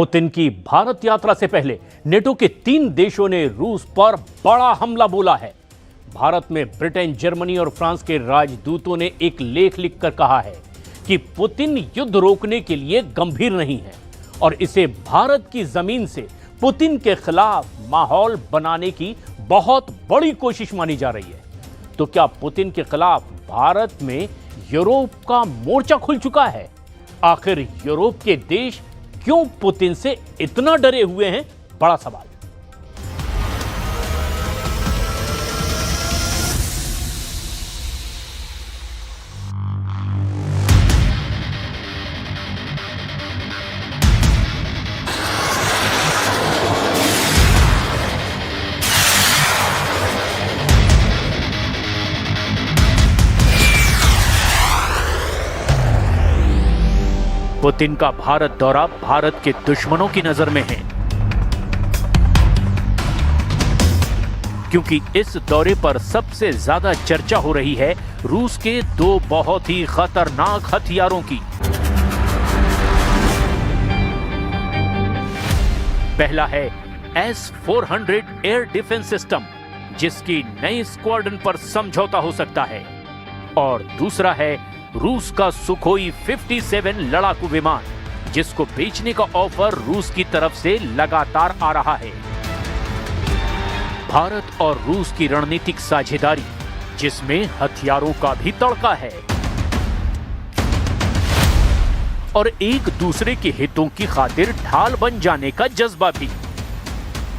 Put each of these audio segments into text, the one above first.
Putin की भारत यात्रा से पहले नेटो के 3 देशों ने रूस पर बड़ा हमला बोला है। भारत में ब्रिटेन, जर्मनी और फ्रांस के राजदूतों ने एक लेख लिखकर कहा है कि पुतिन युद्ध रोकने के लिए गंभीर नहीं है और इसे भारत की जमीन से पुतिन के खिलाफ माहौल बनाने की बहुत बड़ी कोशिश मानी जा रही है। तो क्या पुतिन के खिलाफ भारत में यूरोप का मोर्चा खुल चुका है? आखिर यूरोप के देश क्यों पुतिन से इतना डरे हुए हैं? बड़ा सवाल। पुतिन का भारत दौरा भारत के दुश्मनों की नजर में है, क्योंकि इस दौरे पर सबसे ज्यादा चर्चा हो रही है रूस के 2 बहुत ही खतरनाक हथियारों की। पहला है S-400 एयर डिफेंस सिस्टम, जिसकी नई स्क्वाड्रन पर समझौता हो सकता है, और दूसरा है रूस का सुखोई 57 लड़ाकू विमान, जिसको बेचने का ऑफर रूस की तरफ से लगातार आ रहा है। भारत और रूस की रणनीतिक साझेदारी, जिसमें हथियारों का भी तड़का है और एक दूसरे के हितों की खातिर ढाल बन जाने का जज्बा भी।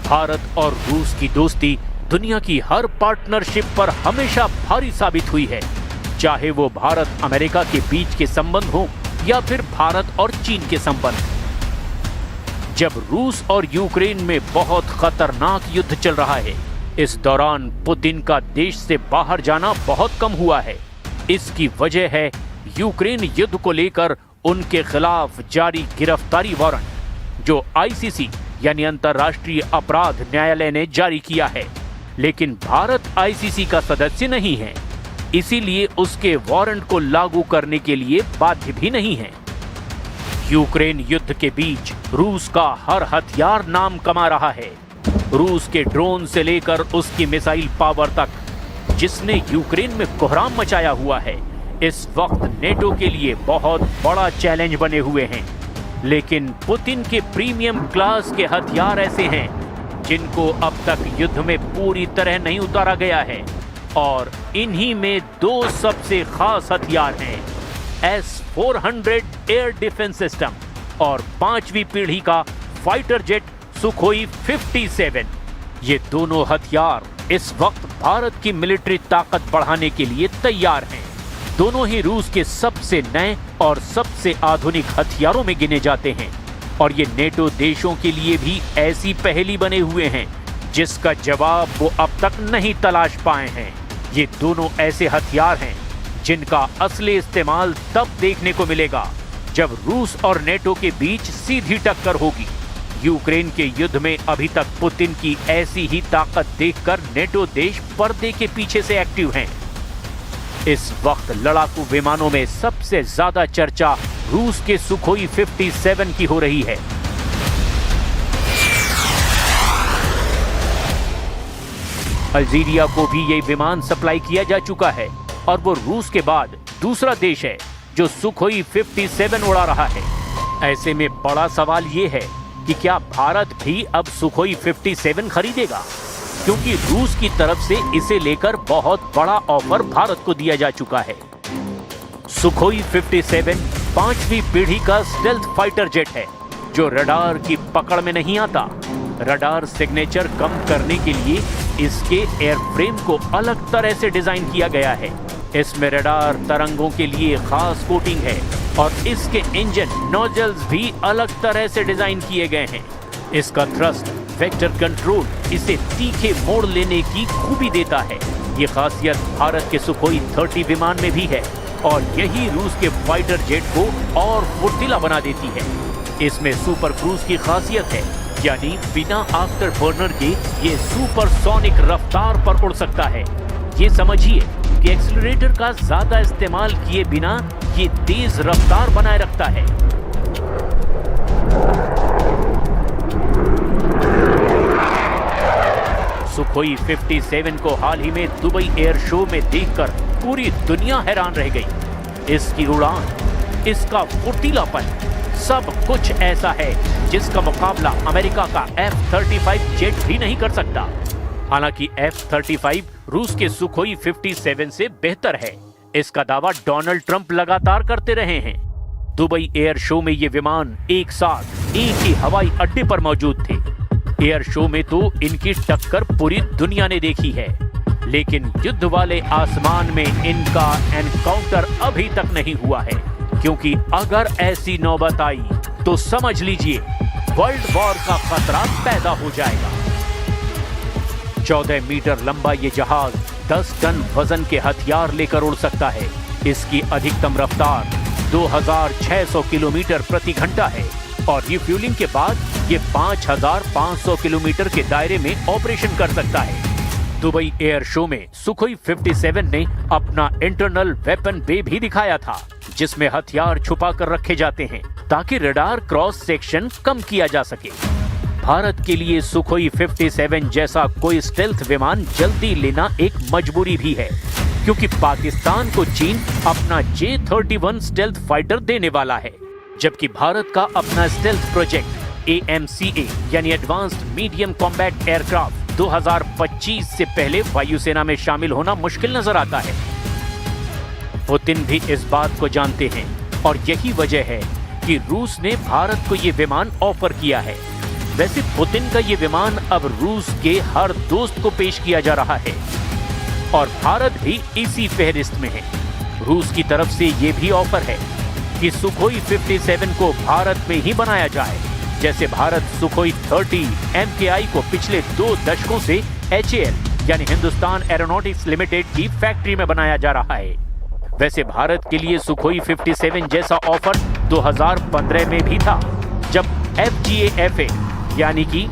भारत और रूस की दोस्ती दुनिया की हर पार्टनरशिप पर हमेशा भारी साबित हुई है, चाहे वो भारत अमेरिका के बीच के संबंध हो या फिर भारत और चीन के संबंध। जब रूस और यूक्रेन में बहुत खतरनाक युद्ध चल रहा है, इस दौरान पुतिन का देश से बाहर जाना बहुत कम हुआ है। इसकी वजह है यूक्रेन युद्ध को लेकर उनके खिलाफ जारी गिरफ्तारी वारंट, जो आईसीसी यानी अंतर्राष्ट्रीय अपराध न्यायालय ने जारी किया है। लेकिन भारत आईसीसी का सदस्य नहीं है, इसीलिए उसके वारंट को लागू करने के लिए बाध्य भी नहीं है। यूक्रेन युद्ध के बीच रूस का हर हथियार नाम कमा रहा है। रूस के ड्रोन से लेकर उसकी मिसाइल पावर तक, जिसने यूक्रेन में कोहराम मचाया हुआ है, इस वक्त नेटो के लिए बहुत बड़ा चैलेंज बने हुए हैं। लेकिन पुतिन के प्रीमियम क्लास के हथियार ऐसे हैं जिनको अब तक युद्ध में पूरी तरह नहीं उतारा गया है, और इन्हीं में 2 सबसे खास हथियार हैं, S-400 एयर डिफेंस सिस्टम और 5वीं पीढ़ी का फाइटर जेट सुखोई 57। ये दोनों हथियार इस वक्त भारत की मिलिट्री ताकत बढ़ाने के लिए तैयार हैं। दोनों ही रूस के सबसे नए और सबसे आधुनिक हथियारों में गिने जाते हैं, और ये नेटो देशों के लिए भी ऐसी पहेली बने हुए हैं जिसका जवाब वो अब तक नहीं तलाश पाए हैं। ये दोनों ऐसे हथियार हैं जिनका असली इस्तेमाल तब देखने को मिलेगा जब रूस और नेटो के बीच सीधी टक्कर होगी। यूक्रेन के युद्ध में अभी तक पुतिन की ऐसी ही ताकत देखकर नेटो देश पर्दे के पीछे से एक्टिव हैं। इस वक्त लड़ाकू विमानों में सबसे ज्यादा चर्चा रूस के सुखोई 57 की हो रही है। अल्जीरिया को भी ये विमान सप्लाई किया जा चुका है, और वो रूस के बाद दूसरा देश है जो सुखोई 57 उड़ा रहा है। ऐसे में बड़ा सवाल ये है कि क्या भारत भी अब सुखोई 57 खरीदेगा, क्योंकि रूस की तरफ से इसे लेकर बहुत बड़ा ऑफर भारत को दिया जा चुका है। सुखोई 57 5वीं पीढ़ी का स्टेल्थ फाइटर जेट है, जो रडार की पकड़ में नहीं आता। रडार सिग्नेचर कम करने के लिए इसके एयरफ्रेम को अलग तरह से डिजाइन किया गया है। इसमें रडार तरंगों के लिए खास कोटिंग है, और इसके इंजन नोजल्स भी अलग तरह से डिजाइन किए गए हैं। इसका थ्रस्ट वेक्टर कंट्रोल इसे तीखे मोड़ लेने की खूबी देता है। ये खासियत भारत के सुखोई 30 विमान में भी है, और यही रूस के फाइटर जेट को और फुर्तीला बना देती है। इसमें सुपर क्रूज की खासियत है, यानी बिना आफ्टर बर्नर के ये सुपरसोनिक रफ्तार पर उड़ सकता है। ये समझिए कि एक्सीलरेटर का ज्यादा इस्तेमाल किए बिना ये तेज रफ्तार बनाए रखता है। सुखोई 57 को हाल ही में दुबई एयर शो में देखकर पूरी दुनिया हैरान रह गई। इसकी उड़ान, इसका फुर्तीलापन, सब कुछ ऐसा है जिसका मुकाबला अमेरिका का F-35 जेट भी नहीं कर सकता। हालांकि F-35 रूस के सुखोई 57 से बेहतर है, इसका दावा डोनाल्ड ट्रंप लगातार करते रहे हैं। दुबई एयर शो में ये विमान एक साथ एक ही हवाई अड्डे पर मौजूद थे। एयर शो में तो इनकी टक्कर पूरी दुनिया ने देखी है, लेकिन युद्ध वाले आसमान में इनका एनकाउंटर अभी तक नहीं हुआ है, क्योंकि अगर ऐसी नौबत आई तो समझ लीजिए वर्ल्ड वॉर का खतरा पैदा हो जाएगा। 14 मीटर लंबा ये जहाज 10 टन वजन के हथियार लेकर उड़ सकता है। इसकी अधिकतम रफ्तार 2600 किलोमीटर प्रति घंटा है और रिफ्यूलिंग के बाद ये 5500 किलोमीटर के दायरे में ऑपरेशन कर सकता है। दुबई एयर शो में सुखोई 57 ने अपना इंटरनल वेपन बे भी दिखाया था, जिसमें हथियार छुपा कर रखे जाते हैं ताकि रडार क्रॉस सेक्शन कम किया जा सके। भारत के लिए सुखोई 57 जैसा कोई स्टेल्थ विमान जल्दी लेना एक मजबूरी भी है, क्योंकि पाकिस्तान को चीन अपना J-31 स्टेल्थ फाइटर देने वाला है, जबकि भारत का अपना स्टेल्थ प्रोजेक्ट AMCA यानी एडवांस्ड मीडियम कॉम्बैट एयरक्राफ्ट 2025 से पहले वायुसेना में शामिल होना मुश्किल नजर आता है। पुतिन भी इस बात को जानते हैं और यही वजह है कि रूस ने भारत को ये विमान ऑफर किया है। वैसे पुतिन का ये विमान अब रूस के हर दोस्त को पेश किया जा रहा है और भारत भी इसी फहरिस्त में है। रूस की तरफ से ये भी ऑफर है कि सुखोई 57 को भारत में ही बनाया जाए, जैसे भारत सुखोई 30 MKI को पिछले 2 दशकों से HAL यानी हिंदुस्तान एरोनॉटिक्स लिमिटेड की फैक्ट्री में बनाया जा रहा है। वैसे भारत के लिए सुखोई 57 जैसा ऑफर 2015 में भी था, जब FGA-FA यानी कि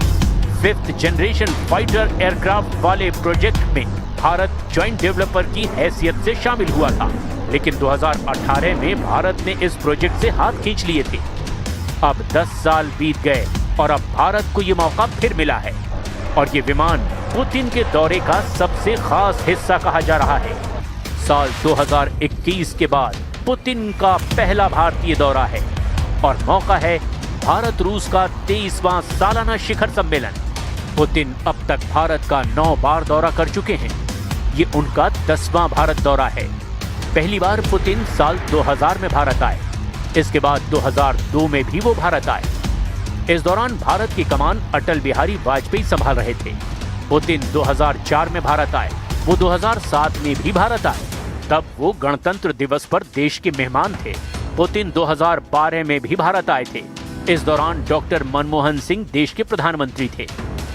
5th जनरेशन फाइटर एयरक्राफ्ट वाले प्रोजेक्ट में भारत ज्वाइंट डेवलपर की हैसियत से शामिल हुआ था, लेकिन 2018 में भारत ने इस प्रोजेक्ट से हाथ खींच लिए थे। अब 10 साल बीत गए और अब भारत को ये मौका फिर मिला है और ये विमान पुतिन के दौरे का सबसे खास हिस्सा कहा जा रहा है। साल 2021 के बाद पुतिन का पहला भारतीय दौरा है और मौका है भारत रूस का 23वां सालाना शिखर सम्मेलन। पुतिन अब तक भारत का 9 बार दौरा कर चुके हैं। ये उनका 10वां भारत दौरा है। पहली बार पुतिन साल 2000 में भारत आए, इसके बाद 2002 में भी वो भारत आए। इस दौरान भारत की कमान अटल बिहारी वाजपेयी संभाल रहे थे। पुतिन 2004 में भारत आए, वो 2007 में भी भारत आए, तब वो गणतंत्र दिवस पर देश के मेहमान थे। पुतिन 2012 में भी भारत आए थे। इस दौरान डॉक्टर मनमोहन सिंह देश के प्रधानमंत्री थे।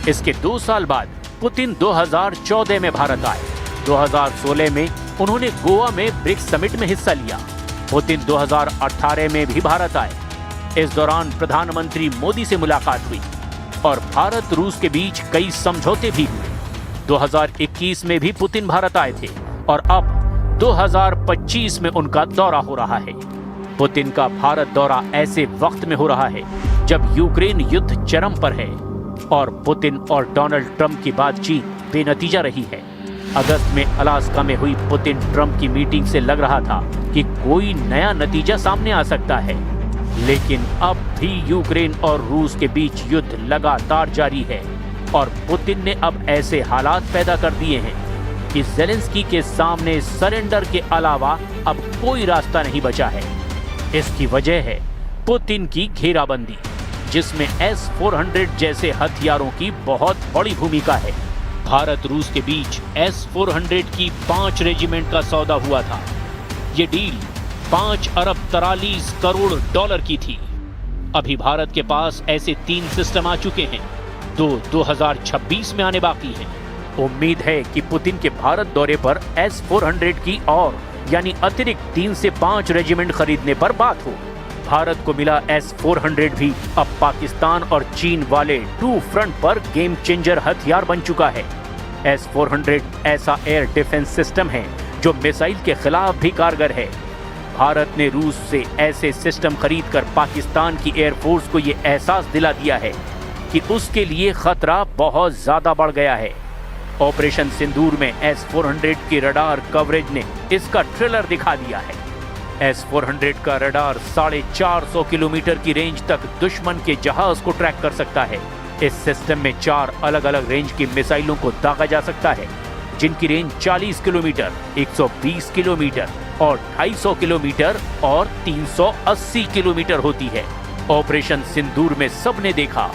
इसके 2 साल बाद पुतिन 2014 में भारत आए। 2016 में उन्होंने गोवा में ब्रिक्स समिट में हिस्सा लिया। पुतिन 2018 में भी भारत आए। इस दौरान प्रधानमंत्री मोदी से मुलाकात हुई और भारत रूस के बीच कई समझौते भी हुए। 2021 में भी पुतिन भारत आए थे और अब 2025 में उनका दौरा हो रहा है। पुतिन का भारत दौरा ऐसे वक्त में हो रहा है जब यूक्रेन युद्ध चरम पर है और पुतिन और डोनाल्ड ट्रंप की बातचीत बेनतीजा रही है। अगस्त में अलास्का में हुई पुतिन ट्रंप की मीटिंग से लग रहा था कि कोई नया नतीजा सामने आ सकता है, लेकिन अब भी यूक्रेन और रूस के बीच युद्ध लगातार जारी है और पुतिन ने अब ऐसे हालात पैदा कर दिए हैं कि ज़ेलेंस्की के सामने सरेंडर के अलावा अब कोई रास्ता नहीं बचा है। इसकी वजह है पुतिन की घेराबंदी, जिसमें S-400 जैसे हथियारों की बहुत बड़ी भूमिका है। भारत रूस के बीच S-400 की 5 रेजिमेंट का सौदा हुआ था। ये डील 5 अरब 43 करोड़ डॉलर की थी। अभी भारत के पास ऐसे 3 सिस्टम आ चुके हैं, 2026 में आने बाकी हैं। उम्मीद है कि पुतिन के भारत दौरे पर S-400 की और यानी अतिरिक्त 3 से 5 रेजिमेंट खरीदने पर बात हो। भारत को मिला S-400 भी अब पाकिस्तान और चीन वाले 2 फ्रंट पर गेम चेंजर हथियार बन चुका है। S-400 ऐसा एयर डिफेंस सिस्टम है जो मिसाइल के खिलाफ भी कारगर है। भारत ने रूस से ऐसे सिस्टम खरीदकर पाकिस्तान की एयरफोर्स को ये एहसास दिला दिया है कि उसके लिए खतरा बहुत ज्यादा बढ़ गया है। ऑपरेशन सिंदूर में S-400 की रडार कवरेज ने इसका ट्रेलर दिखा दिया है। S-400 का रडार 450 किलोमीटर की रेंज तक दुश्मन के जहाज को ट्रैक कर सकता है। इस सिस्टम में 4 अलग अलग रेंज की मिसाइलों को दागा जा सकता है, जिनकी रेंज 40 किलोमीटर, 120 किलोमीटर और 250 किलोमीटर और 380 किलोमीटर होती है। ऑपरेशन सिंदूर में सबने देखा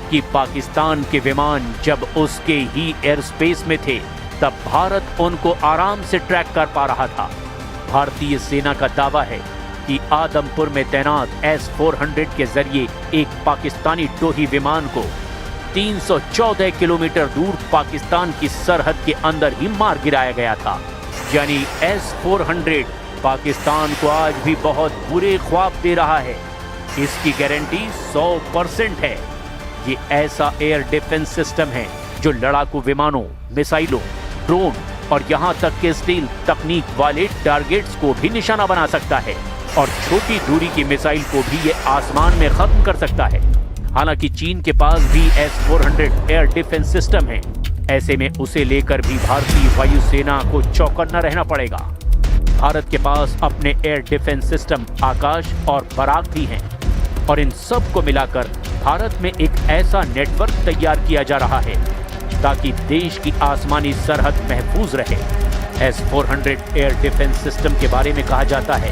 कि पाकिस्तान के विमान जब उसके ही एयर स्पेस में थे, तब भारत उनको आराम से ट्रैक कर पा रहा था। भारतीय सेना का दावा है कि आदमपुर में तैनात S-400 के जरिए एक पाकिस्तानी टोही विमान को 314 किलोमीटर दूर पाकिस्तान की सरहद के अंदर ही मार गिराया गया था। यानी S-400 पाकिस्तान को आज भी बहुत बुरे ख्वाब दे रहा है। इसकी गारंटी 100% है। ये ऐसा एयर डिफेंस सिस्टम है जो लड़ाकू विमानों, मिसाइलों, ड्रोन और यहां तक के स्टील तकनीक वाले टारगेट्स को भी निशाना बना सकता है और छोटी दूरी की मिसाइल को भी ये आसमान में खत्म कर सकता है। हालांकि चीन के पास भी S-400 एयर डिफेंस सिस्टम है। ऐसे में उसे लेकर भी भारतीय वायुसेना को चौकन्ना रहना पड़ेगा। भारत के पास अपने एयर डिफेंस सिस्टम आकाश और बराक भी हैं और इन सब को मिलाकर भारत में एक ऐसा नेटवर्क तैयार किया जा रहा है ताकि देश की आसमानी सरहद महफूज रहे। S-400 एयर डिफेंस सिस्टम के बारे में कहा जाता है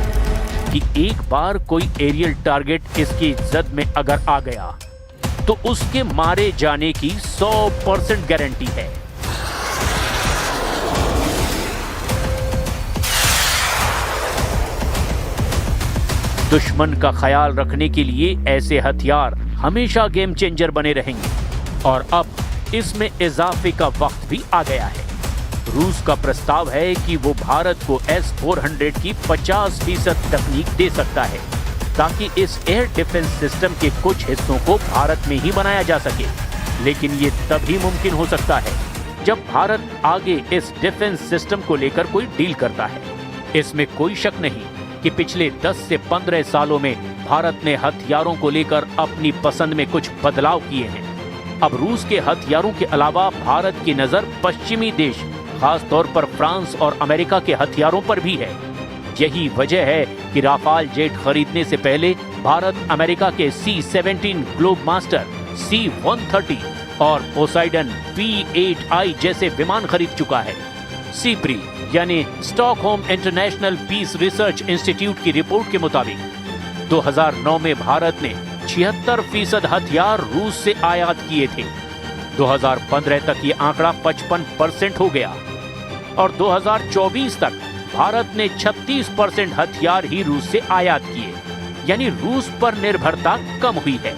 कि एक बार कोई एरियल टारगेट इसकी जद में अगर आ गया तो उसके मारे जाने की 100% गारंटी है। दुश्मन का ख्याल रखने के लिए ऐसे हथियार हमेशा गेम चेंजर बने रहेंगे और अब इसमें इजाफे का वक्त भी आ गया है। रूस का प्रस्ताव है कि वो भारत को S-400 की 50% तकनीक दे सकता है ताकि इस एयर डिफेंस सिस्टम के कुछ हिस्सों को भारत में ही बनाया जा सके। लेकिन ये तभी मुमकिन हो सकता है जब भारत आगे इस डिफेंस सिस्टम को लेकर कोई डील करता है। इसमें कोई शक नहीं कि पिछले 10 से 15 सालों में भारत ने हथियारों को लेकर अपनी पसंद में कुछ बदलाव किए हैं। अब रूस के हथियारों के अलावा भारत की नजर पश्चिमी देश, खास तौर पर फ्रांस और अमेरिका के हथियारों पर भी है। यही वजह है कि राफाल जेट खरीदने से पहले भारत अमेरिका के C-17 ग्लोब मास्टर, C-130 और पोसाइडन P-8I जैसे विमान खरीद चुका है। सीप्री यानी Stockholm International Peace Research Institute की रिपोर्ट के मुताबिक 2009 में भारत ने 76% हथियार रूस से आयात किए थे। 2015 तक ये आंकड़ा 55% हो गया और 2024 तक भारत ने 36% हथियार ही रूस से आयात किए, यानी रूस पर निर्भरता कम हुई है।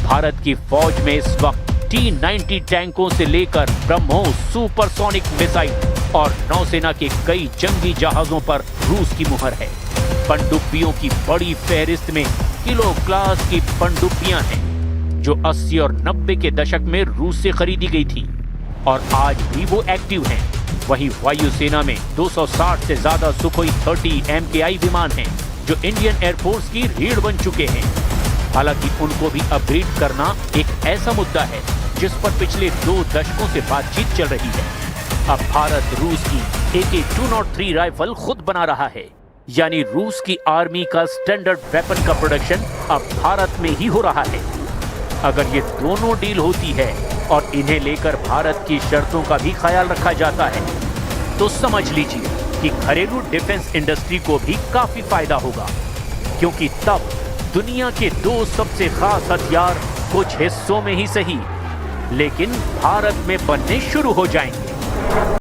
भारत की फौज में इस वक्त T-90 टैंकों से लेकर ब्रह्मोस सुपरसोनिक मिसाइल और नौसेना के कई जंगी जहाजों पर रूस की मुहर है। पनडुब्बियों की बड़ी फहरिस्त में किलो क्लास की पनडुब्बियां हैं जो 80 और 90 के दशक में रूस से खरीदी गई थी और आज भी वो एक्टिव हैं। वहीं वायुसेना में 260 से ज्यादा सुखोई 30 MKI विमान हैं जो इंडियन एयरफोर्स की रीढ़ बन चुके हैं। हालांकि उनको भी अपग्रेड करना एक ऐसा मुद्दा है जिस पर पिछले 2 दशकों से बातचीत चल रही है। अब भारत रूस की AK-203 राइफल खुद बना रहा है, यानी रूस की आर्मी का स्टैंडर्ड वेपन का प्रोडक्शन अब भारत में ही हो रहा है। अगर ये दोनों डील होती है और इन्हें लेकर भारत की शर्तों का भी ख्याल रखा जाता है तो समझ लीजिए कि घरेलू डिफेंस इंडस्ट्री को भी काफी फायदा होगा, क्योंकि तब दुनिया के 2 सबसे खास हथियार कुछ हिस्सों में ही सही लेकिन भारत में बनने शुरू हो जाएंगे।